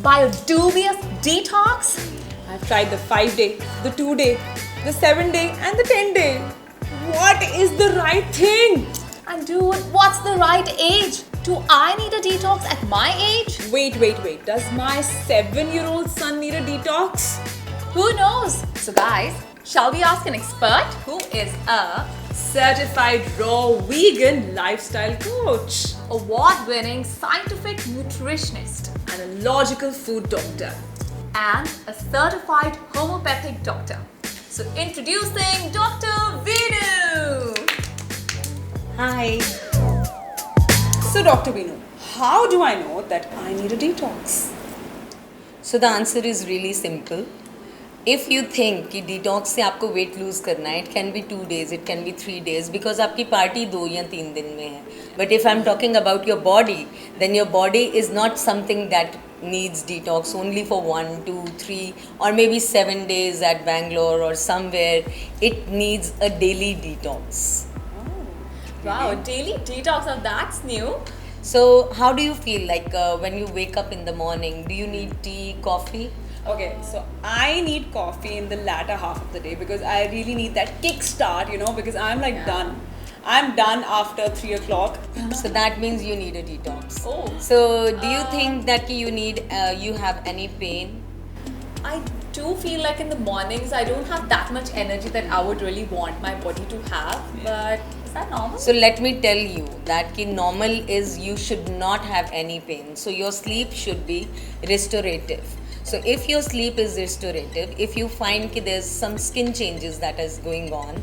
by a dubious detox? I've tried the 5-day, the 2-day, the 7-day, and the 10-day. What is the right thing? And dude, what's the right age? Do I need a detox at my age? Wait. Does my 7-year-old son need a detox? Who knows? So guys, shall we ask an expert who is a Certified raw vegan lifestyle coach award-winning scientific nutritionist and a logical food doctor. and a certified homeopathic doctor. So introducing Dr. Vinu. Hi. So Dr. Vinu, how do I know that I need a detox? So the answer is really simple. If you think कि detox से आपको weight lose करना है, it can be 2 days, it can be 3 days, because आपकी party 2 या 3 दिन में है. But if I'm talking about your body, then your body is not something that needs detox only for 1, 2, 3 or maybe 7 days at Bangalore or somewhere. It needs a daily detox. Wow, daily detox, now that's new. So how do you feel like when you wake up in the morning? Do you need tea, coffee? Okay, so I need coffee in the latter half of the day because I really need that kickstart, because I'm like done. I'm done after 3 o'clock. So that means you need a detox. Oh. So do you think that you have any pain? I do feel like in the mornings I don't have that much energy that I would really want my body to have. But is that normal? So let me tell you that normal is you should not have any pain. So your sleep should be restorative. So if your sleep is restorative, if you find that there's some skin changes that is going on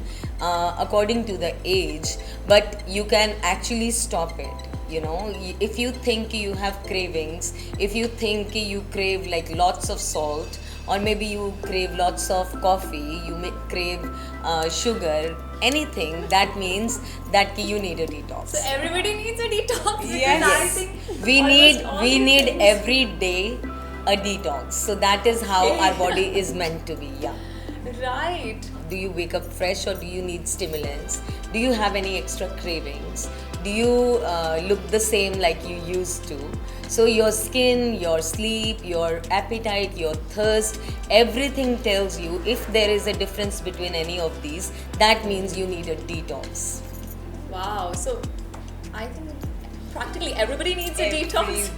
according to the age, but you can actually stop it. If you think you have cravings, if you think you crave like lots of salt, or maybe you crave lots of coffee, you may crave sugar, anything, that means that you need a detox. So everybody needs a detox. Because Yes. I think we almost all need these things- every day a detox. So that is how our body is meant to be. Yeah. Right. Do you wake up fresh or do you need stimulants? Do you have any extra cravings? Do you look the same like you used to? So your skin, your sleep, your appetite, your thirst, everything tells you if there is a difference between any of these, that means you need a detox. Wow. So I think practically everybody needs a detox.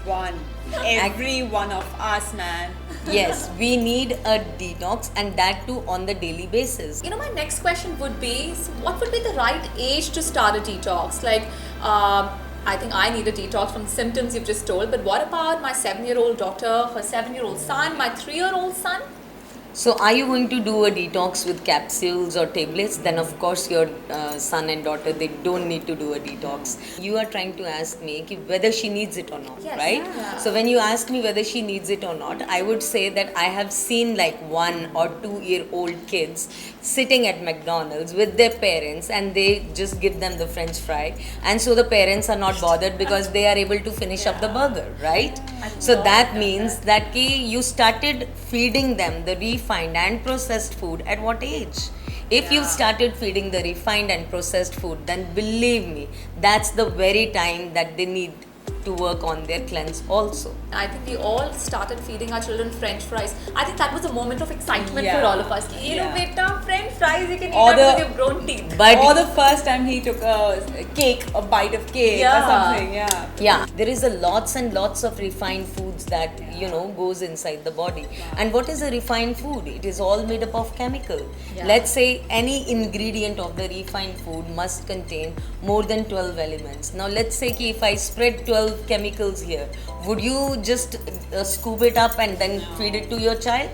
Every one of us, man. Yes, we need a detox, and that too on the daily basis. You know, my next question would be, so what would be the right age to start a detox? Like, I think I need a detox from the symptoms you've just told, but what about my 7-year-old daughter, her 7-year-old son, my 3-year-old son? So are you going to do a detox with capsules or tablets? Then of course your son and daughter, they don't need to do a detox. You are trying to ask me whether she needs it or not, Yes. right? Yeah. So when you ask me whether she needs it or not, I would say that I have seen like 1 or 2-year-old kids sitting at McDonald's with their parents, and they just give them the French fry, and so the parents are not bothered because they are able to finish up the burger, right? So that means that you started feeding them the refined and processed food at what age? If you've started feeding the refined and processed food, then believe me, that's the very time that they need to work on their cleanse also. I think we all started feeding our children French fries. I think that was a moment of excitement Yeah. for all of us. You know, Yeah. beta, French fries, you can eat Or that the- with your grown teeth. But Or the first time he took a cake, a bite of cake or Yeah. something, yeah. yeah, there is a lots and lots of refined foods that goes inside the body. And what is a refined food? It is all made up of chemical. Yeah. Let's say any ingredient of the refined food must contain more than 12 elements. Now let's say ki if I spread 12 chemicals here, would you just scoop it up and then feed it to your child?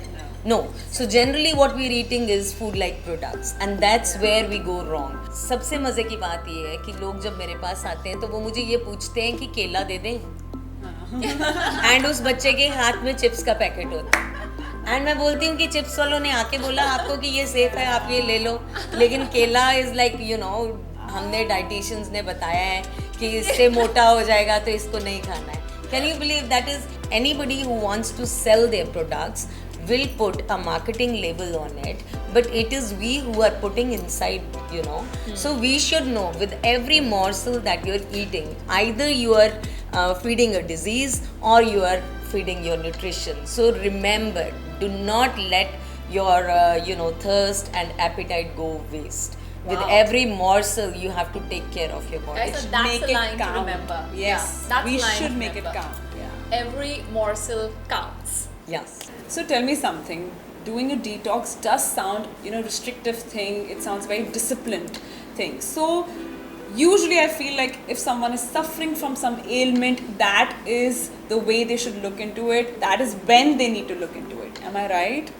No. So generally what we're eating is food like products, and that's where we go wrong. सबसे मजे की बात ये है कि लोग जब मेरे पास आते हैं तो वो मुझे ये पूछते हैं कि केला दे दें, एंड उस बच्चे के हाथ में चिप्स का पैकेट होता है, एंड मैं बोलती हूँ कि चिप्स वालों ने आके बोला आपको कि ये सेफ है, आप ये ले लो, लेकिन केला इज लाइक हमने डाइटिशियंस ने बताया है कि इससे मोटा हो जाएगा तो इसको नहीं खाना है. Can you believe that is anybody who wants to sell their products will put a marketing label on it, but it is we who are putting inside, So we should know with every morsel that you're eating, either you are feeding a disease or you are feeding your nutrition. So remember, do not let your thirst and appetite go waste. With Wow. every morsel, you have to take care of your body. Guys, so that's Make the it line count. to remember. Yes, Yeah, that's we the line should to make it remember. count. Yeah. Every morsel counts. Yes. So tell me something. Doing a detox does sound, restrictive thing. It sounds very disciplined thing. So usually I feel like if someone is suffering from some ailment, that is the way they should look into it. That is when they need to look into it. Am I right?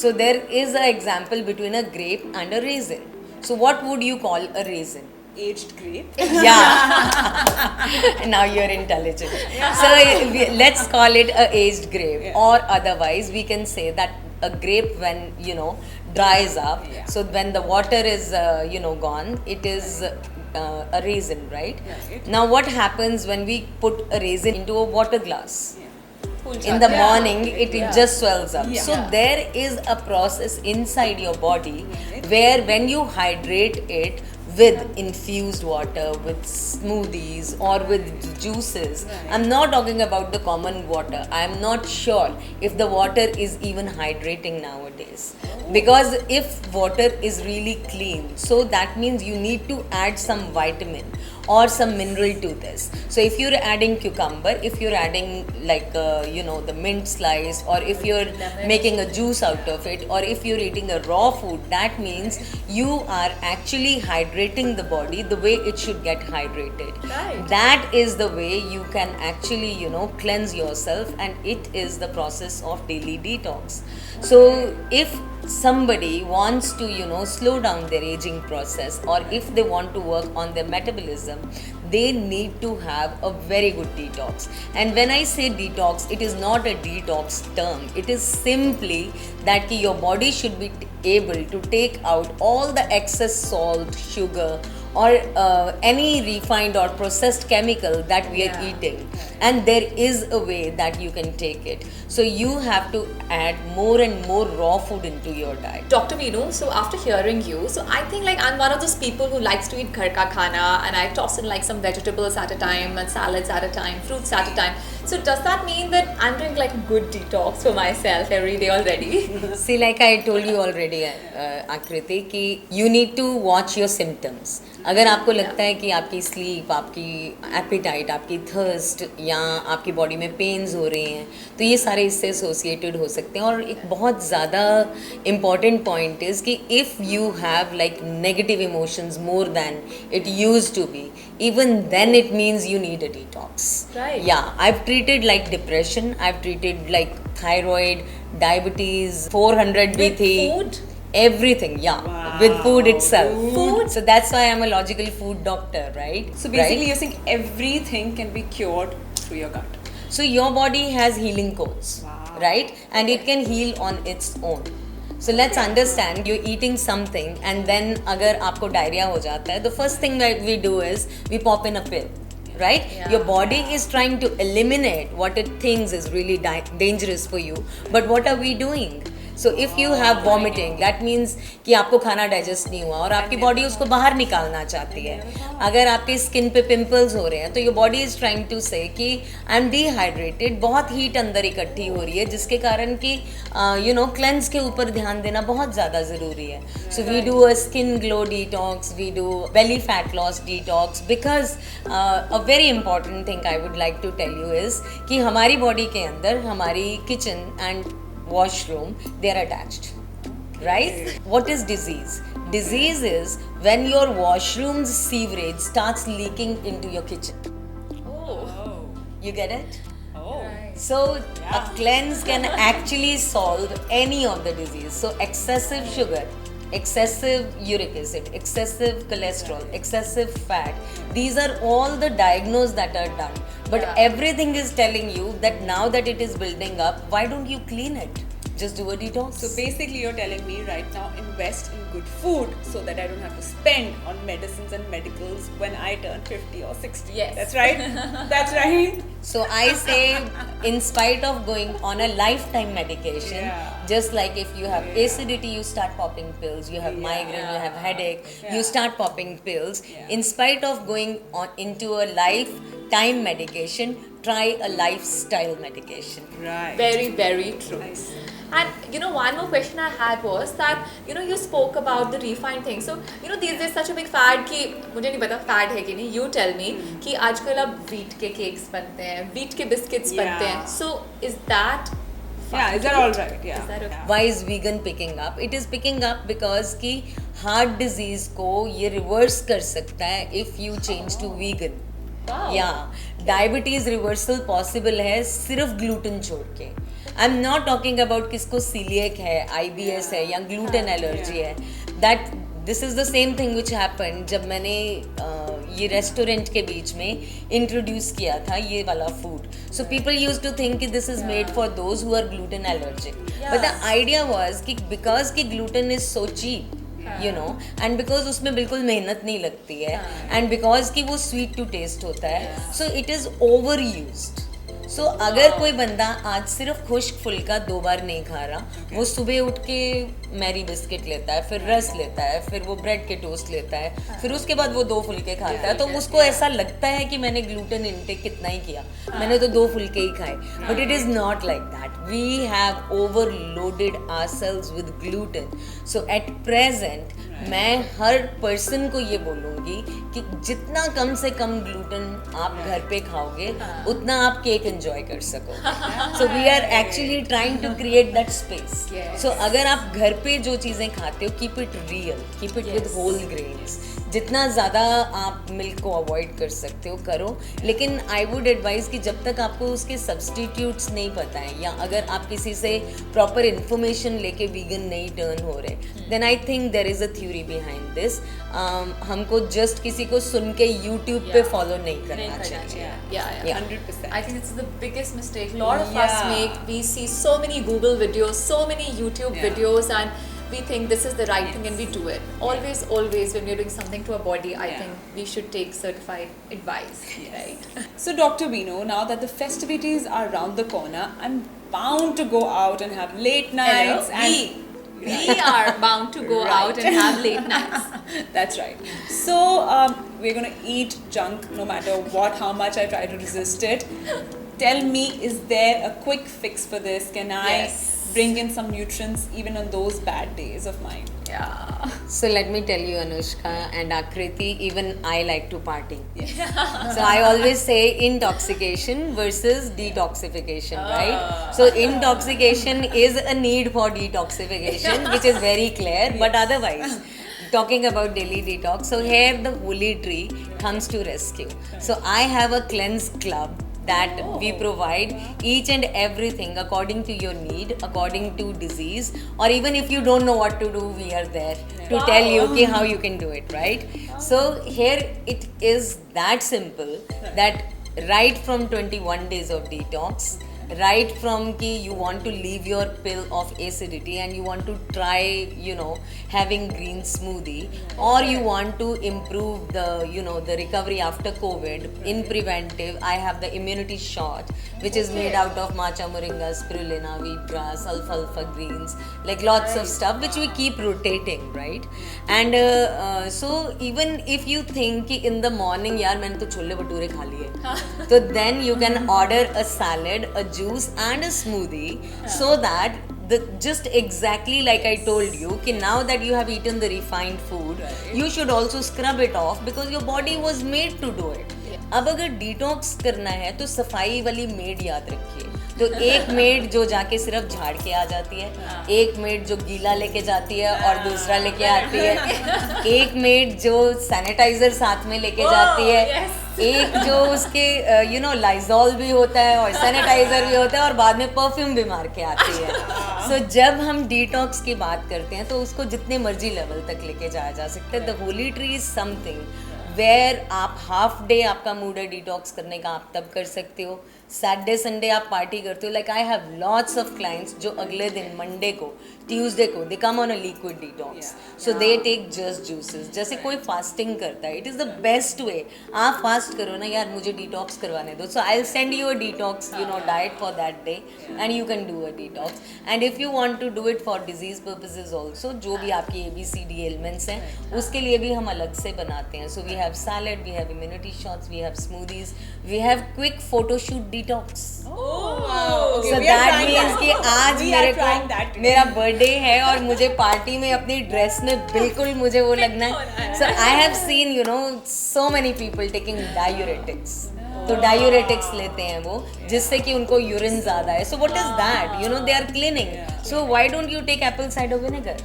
So there is an example between a grape and a raisin. So what would you call a raisin? Aged grape. Yeah. Now you're intelligent. So let's call it a aged grape, Yeah. or otherwise we can say that a grape when dries up. Yeah. So when the water is gone, it is a raisin, right? Right. Now what happens when we put a raisin into a water glass? Yeah. Cool In the chart. morning it just swells up. Yeah. So there is a process inside your body Right. where when you hydrate it with infused water, with smoothies or with juices, Right. I'm not talking about the common water. I'm not sure if the water is even hydrating nowadays, because if water is really clean, so that means you need to add some vitamin or some mineral to this. So if you're adding cucumber, if you're adding like the mint slice, or if you're making a juice out of it, or if you're eating a raw food, that means you are actually hydrating the body the way it should get hydrated. Right. That is the way you can actually cleanse yourself, and it is the process of daily detox. So if somebody wants to slow down their aging process, or if they want to work on their metabolism, they need to have a very good detox. And when I say detox, it is not a detox term. It is simply that your body should be able to take out all the excess salt, sugar, or any refined or processed chemical that we are eating, and there is a way that you can take it. So you have to add more and more raw food into your diet. Dr. Veenu, so after hearing you, so I think like I'm one of those people who likes to eat ghar ka khana, and I toss in like some vegetables at a time and salads at a time, fruits at a time. So does that mean that I'm doing like a good detox for myself every day already? See, like I told you already, Akriti, कि you need to watch your symptoms. अगर आपको लगता है कि आपकी sleep, आपकी appetite, आपकी thirst या आपकी बॉडी में पेन्स हो रहे हैं, तो ये सारे इससे एसोसिएटेड हो सकते हैं. और एक बहुत ज़्यादा इम्पॉर्टेंट पॉइंट इज़ कि if you have like negative emotions more than it used to be, even then it means you need a detox. Right. Yeah, I've treated like depression, I've treated like thyroid, diabetes, 400 With BT. food? Everything, yeah. Wow. With food itself. Food? So that's why I'm a logical food doctor, right? So basically, Right? you're saying everything can be cured through your gut. So your body has healing codes, Wow. right? And it can heal on its own. So let's understand, you're eating something and then अगर आपको diarrhea हो जाता है, the first thing that we do is we pop in a pill, right? Yeah. Your body is trying to eliminate what it thinks is really dangerous for you. But what are we doing? So if you have vomiting, that means कि आपको खाना digest नहीं हुआ और आपकी body उसको बाहर निकालना चाहती है. अगर आपके स्किन पे पिंपल्स हो रहे हैं तो your body is trying to say कि आई एम डिहाइड्रेटेड, बहुत हीट अंदर इकट्ठी हो रही है, जिसके कारण कि क्लेंस के ऊपर ध्यान देना बहुत ज़्यादा ज़रूरी है. So we do a skin glow detox, we do belly fat loss detox, because a very important thing I would like to tell you is कि हमारी बॉडी के अंदर हमारी kitchen and washroom, they are attached, right? What is disease? Disease is when your washroom's sewerage starts leaking into your kitchen. Oh. You get it? Oh. So a cleanse can actually solve any of the disease. So excessive sugar, excessive uric acid, excessive cholesterol, excessive fat, these are all the diagnoses that are done. But everything is telling you that now that it is building up, why don't you clean it? Just do a detox. So basically, you're telling me right now, invest in good food so that I don't have to spend on medicines and medicals when I turn 50 or 60. Yes. That's right. That's right. So I say, in spite of going on a lifetime medication, Yeah. just like if you have acidity, you start popping pills. You have migraine, you have headache, you start popping pills. Yeah. In spite of going on into a life time medication, try a lifestyle medication. Right. Very, very true. Nice. And one more question I had was that you spoke about the refined thing. So these days such a big fad कि मुझे नहीं पता fad है कि नहीं. You tell me कि आजकल अब wheat के cakes बनते हैं, wheat के biscuits बनते हैं. So is that Yeah, is that all right? Yeah. Is that okay? Why is vegan picking up? It is picking up because कि heart disease को ये reverse कर सकता है if you change to vegan. Wow. Yeah, diabetes reversal possible है सिर्फ gluten छोड़ के. I'm not talking about किसको celiac है, IBS है या gluten allergy है. That this is the same thing which happened जब मैंने ये रेस्टोरेंट के बीच में इंट्रोड्यूस किया था ये वाला food. So people use to think कि this is made for those who are gluten allergic, but the idea was कि बिकॉज कि gluten is so cheap, and because उसमें बिल्कुल मेहनत नहीं लगती है, एंड बिकॉज कि वो स्वीट टू टेस्ट होता है, so it is over used. So अगर कोई बंदा आज सिर्फ खुश्क फुल्का 2 बार नहीं खा रहा, वो सुबह उठ के मैरी बिस्किट लेता है, फिर रस लेता है, फिर वो ब्रेड के टोस्ट लेता है, फिर उसके बाद वो 2 फुल्के खाता है, तो उसको ऐसा लगता है कि मैंने ग्लूटेन इनटेक कितना ही किया, मैंने तो 2 फुल्के ही खाए. But it is not like that. We have overloaded ourselves with gluten. So at present मैं हर पर्सन को ये बोलूँगी कि जितना कम से कम ग्लूटेन आप घर पे खाओगे उतना आप केक एंजॉय कर सको. So we are actually trying to create that space. So अगर आप घर पे जो चीज़ें खाते हो, keep it real, keep it with whole grains. जितना ज़्यादा आप मिल्क को अवॉइड कर सकते हो करो, लेकिन आई वुड एडवाइज़ कि जब तक आपको उसके सब्सटीट्यूट्स नहीं पता है, या अगर आप किसी से प्रॉपर इन्फॉर्मेशन लेके वीगन नहीं टर्न हो रहे, then I think there is a theory behind this. हमको जस्ट किसी को सुन के यूट्यूब पे फॉलो नहीं करना चाहिए. Yeah. 100%. I think it's the biggest mistake a lot of us make. We see so many Google videos, so many YouTube videos, and we think this is the right thing and we do it. Always when we're doing something to our body, I think we should take certified advice, right? So Dr. Bino, now that the festivities are around the corner, I'm bound to go out and have late nights. We are bound to go out and have late nights. That's right. So we're going to eat junk no matter what, how much I try to resist it. Tell me, is there a quick fix for this? Can I bring in some nutrients even on those bad days of mine? Yeah. So let me tell you, Anushka and Akriti, even I like to party. So I always say intoxication versus detoxification, right? So intoxication is a need for detoxification, which is very clear, but otherwise, talking about daily detox, so here the holy tree comes to rescue. So I have a cleanse club that we provide each and everything according to your need, according to disease, or even if you don't know what to do, we are there to tell you ki how you can do it, right? So here it is that simple, that right from 21 days of detox, right from ki you want to leave your pill of acidity and you want to try having green smoothie, or you want to improve the recovery after COVID in preventive, I have the immunity shot which is made out of matcha, moringa, spirulina, wheatgrass, alfalfa greens, like lots of stuff which we keep rotating, right? And so even if you think ki in the morning yaar maine to chole bhature kha liye, so then you can order a salad, a juice and a smoothie, so that just exactly like I told you कि now that you have eaten the refined food, you should also scrub it off because your body was made to do it. अब अगर detox करना है तो सफाई वाली made याद रखिए. तो एक मेड जो जाके सिर्फ झाड़ के आ जाती है, एक मेड जो गीला लेके जाती है और दूसरा लेके आती है, एक मेड जो सैनिटाइजर साथ में लेके जाती है, एक जो उसके लाइजॉल भी होता है और सैनिटाइजर भी होता है और बाद में परफ्यूम भी मार के आती है. सो जब हम डिटॉक्स की बात करते हैं तो उसको जितने मर्जी लेवल तक लेके जाया जा सकता है. The holy tree is something where आप हाफ डे आपका मूड है डिटॉक्स करने का, आप तब कर सकते हो. सैटरडे संडे आप पार्टी करते हो. Like I have lots of clients जो अगले दिन मंडे को, ट्यूसडे को they come on a liquid detox. So they take just juices. जैसे कोई फास्टिंग करता है, it is the best way. आप फास्ट करो ना यार, मुझे डिटॉक्स करवाने दो. So I will send you a detox diet for that day and you can do a detox. And if you want to do it for disease purposes also, जो भी आपकी ABCD एलिमेंट्स हैं उसके लिए भी हम अलग से बनाते हैं. So we have salad, we have immunity shots, we have smoothies, we have quick photoshoot detox. So that means कि आज मेरे को मेरा बर्थडे है और मुझे पार्टी में अपनी ड्रेस में बिल्कुल मुझे वो लगना है. So I have seen so many people taking diuretics. तो डायूरेटिक्स लेते हैं वो, जिससे कि उनको यूरिन ज़्यादा है. So what is that, they are cleaning. So why don't you take apple cider vinegar?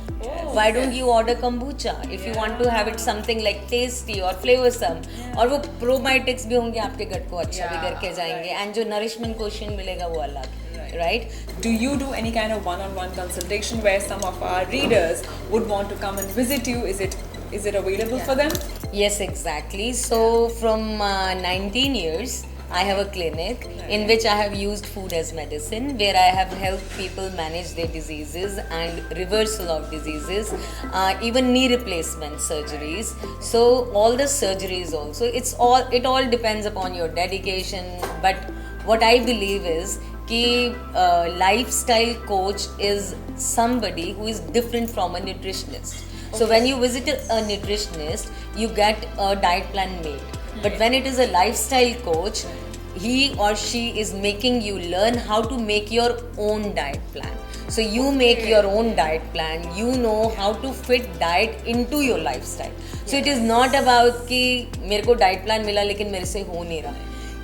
Why don't you order kombucha if you want to have it something like tasty और flavoursome. और वो probiotics भी होंगे, आपके गट को अच्छा भी करके जाएंगे. एंड जो नरिशमेंट क्वेश्चन मिलेगा वो अलग. Right? Do you do any kind of one-on-one consultation where some of our readers would want to come and visit you? Is it available for them? Yes, exactly. So from 19 years, I have a clinic in which I have used food as medicine, where I have helped people manage their diseases and reversal of diseases, even knee replacement surgeries. So all the surgeries also, it all depends upon your dedication. But what I believe is कि lifestyle coach is somebody who is different from a nutritionist. So when you visit a nutritionist, you get a diet plan made. But when it is a lifestyle coach, he or she is making you learn how to make your own diet plan. So you make your own diet plan. You know how to fit diet into your lifestyle. So it is not about कि मेरे को diet plan मिला लेकिन मेरे से हो नहीं रहा.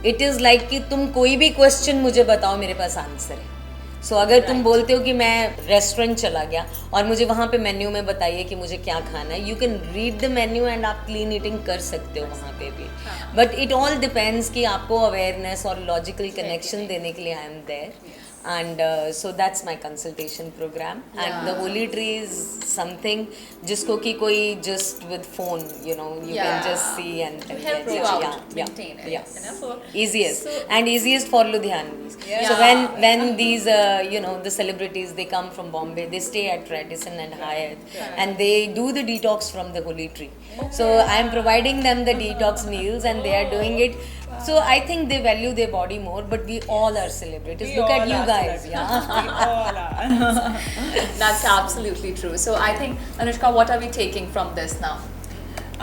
इट इज़ लाइक कि तुम कोई भी क्वेश्चन मुझे बताओ, मेरे पास आंसर है. सो अगर तुम बोलते हो कि मैं रेस्टोरेंट चला गया और मुझे वहाँ पे मेन्यू में बताइए कि मुझे क्या खाना है, you can read the menu and आप क्लीन ईटिंग कर सकते हो वहाँ पे भी. बट इट ऑल डिपेंड्स कि आपको अवेयरनेस और लॉजिकल कनेक्शन देने के लिए I am there. And so that's my consultation program. And the Holy Tree is something जिसको कि कोई just with phone, you can just see and help you out maintain it. Yes. So, easiest and easiest for Ludhianis. So when these the celebrities, they come from Bombay, they stay at Radisson and Hyatt, and they do the detox from the Holy Tree. So I am providing them the detox meals and they are doing it. So I think they value their body more, but we all are celebrities. Look at you guys. That's absolutely true. So I think, Anushka, what are we taking from this now?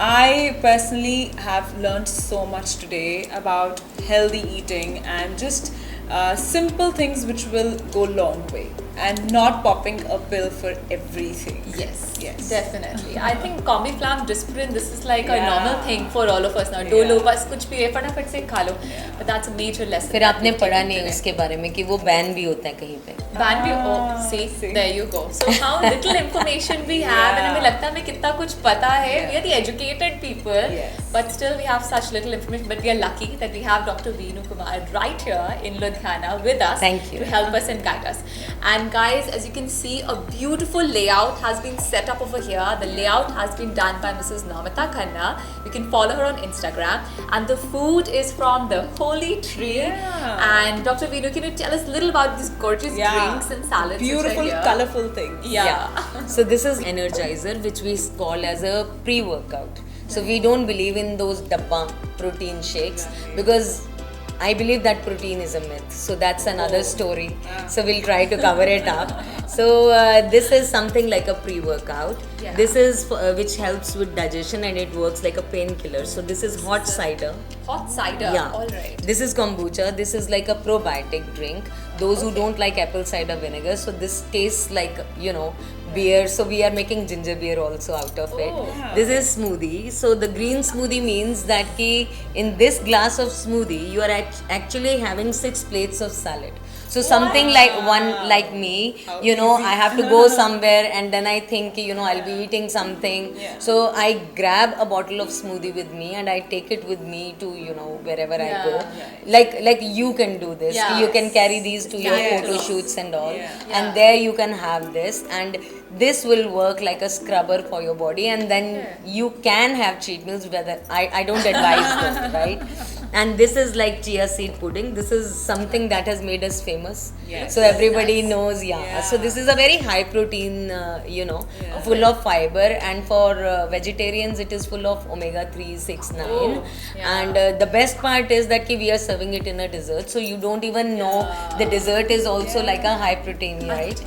I personally have learned so much today about healthy eating and just simple things which will go long way, and not popping a pill for everything. Yes, definitely. I think Combi-Flam, Disprin, this is like a normal thing for all of us now. Dolo, बस कुछ भी है फटाफट से खा लो. But that's a major lesson. फिर आपने पढ़ा नहीं उसके बारे में कि वो बैन भी होता है कहीं पे. Ban भी, oh, see, there you go. So how little information we have, and हमें लगता है हमें कितना कुछ पता है. We are the educated people, but still we have such little information. But we are lucky that we have Dr. Veenu Kumar right here in Ludhiana with us. Thank you. To help us and guide us. And guys, as you can see, a beautiful layout has been set up over here. The layout has been done by Mrs. Namita Khanna. You can follow her on Instagram. And the food is from the Holy Tree. And Dr. Veenu, can you tell us a little about these gorgeous drinks and salads? Beautiful, colorful things. So this is Energizer, which we call as a pre-workout. So we don't believe in those dabba protein shakes because I believe that protein is a myth. So that's another story. So we'll try to cover it up. So this is something like a pre-workout. This is which helps with digestion and it works like a painkiller. So this is hot cider. Hot cider. All right. This is kombucha. This is like a probiotic drink. Those who don't like apple cider vinegar. So this tastes like beer. So we are making ginger beer also out of it. This is smoothie. So the green smoothie means that in this glass of smoothie you are actually having 6 plates of salad. So something like me, I have to go somewhere and then I think, I'll be eating something. So I grab a bottle of smoothie with me and I take it with me to, wherever I go. Like you can do this. You can carry these to your photo shoots and all. And there you can have this. And this will work like a scrubber for your body. And then you can have cheat meals, whether I don't advise this, right? And this is like chia seed pudding. This is something that has made us famous. Yes. So everybody Nice. knows, yeah. Yeah. So this is a very high protein, Yeah. full of fiber, and for vegetarians it is full of omega 3, 6, 9. Oh, yeah. And the best part is that we are serving it in a dessert, so you don't even know the dessert is also like a high protein, right?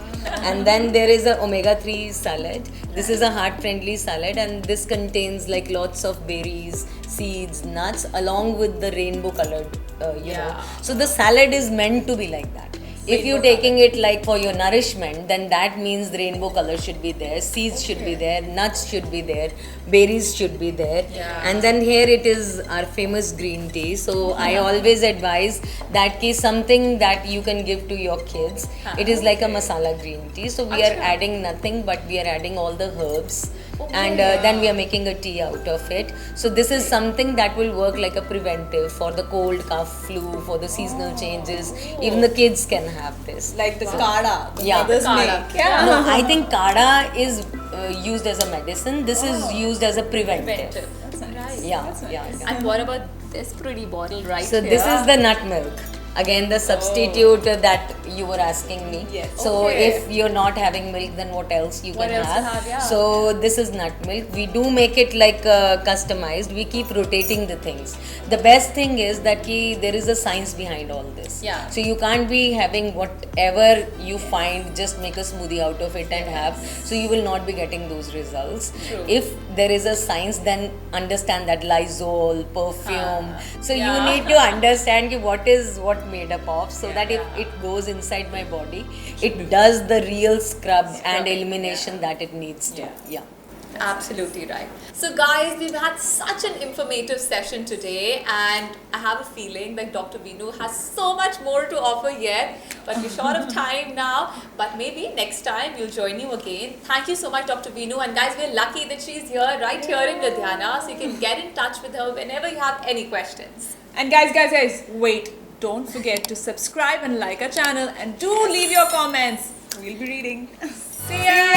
And then there is a omega 3 salad. This is a heart friendly salad, and this contains like lots of berries, seeds, nuts, along with the rainbow colored, Yeah. So the salad is meant to be like that. If you're taking it like for your nourishment, then that means the rainbow color should be there, seeds should be there, nuts should be there, berries should be there. Yeah. And then here it is our famous green tea. So I always advise that ki something that you can give to your kids. It is like a masala green tea. So we are Acha. adding nothing, but we are adding all the herbs. And then we are making a tea out of it. So this is something that will work like a preventive for the cold, cough, flu, for the seasonal changes. Even the kids can have this. Like the kada, the Yeah. mothers Kada. make. Yeah. No, I think kada is used as a medicine. This is used as a preventive. Preventive. That's nice. Right. Yeah, That's nice. yeah. And what about this pretty bottle right So here? this is the nut milk. Again, the substitute that you were asking me. Yes. So Okay. if you're not having milk, then what else you What can else to have? have, yeah. So this is nut milk. We do make it like customized. We keep rotating the things. The best thing is that there is a science behind all this. Yeah. So you can't be having whatever you find, just make a smoothie out of it and have. So you will not be getting those results. True. If there is a science, then understand that Lysol, perfume. So Yeah. you need to understand what is what made up of, so that if Yeah. it goes inside my body, it does the real scrub and elimination that it needs to. Yeah. Absolutely right. So, guys, we've had such an informative session today, and I have a feeling that Dr. Veenu has so much more to offer yet, but we're short of time now. But maybe next time we'll join you again. Thank you so much, Dr. Veenu. And guys, we're lucky that she's here, right here in Ludhiana, so you can get in touch with her whenever you have any questions. And guys, wait. Don't forget to subscribe and like our channel, and do leave your comments. We'll be reading. See ya!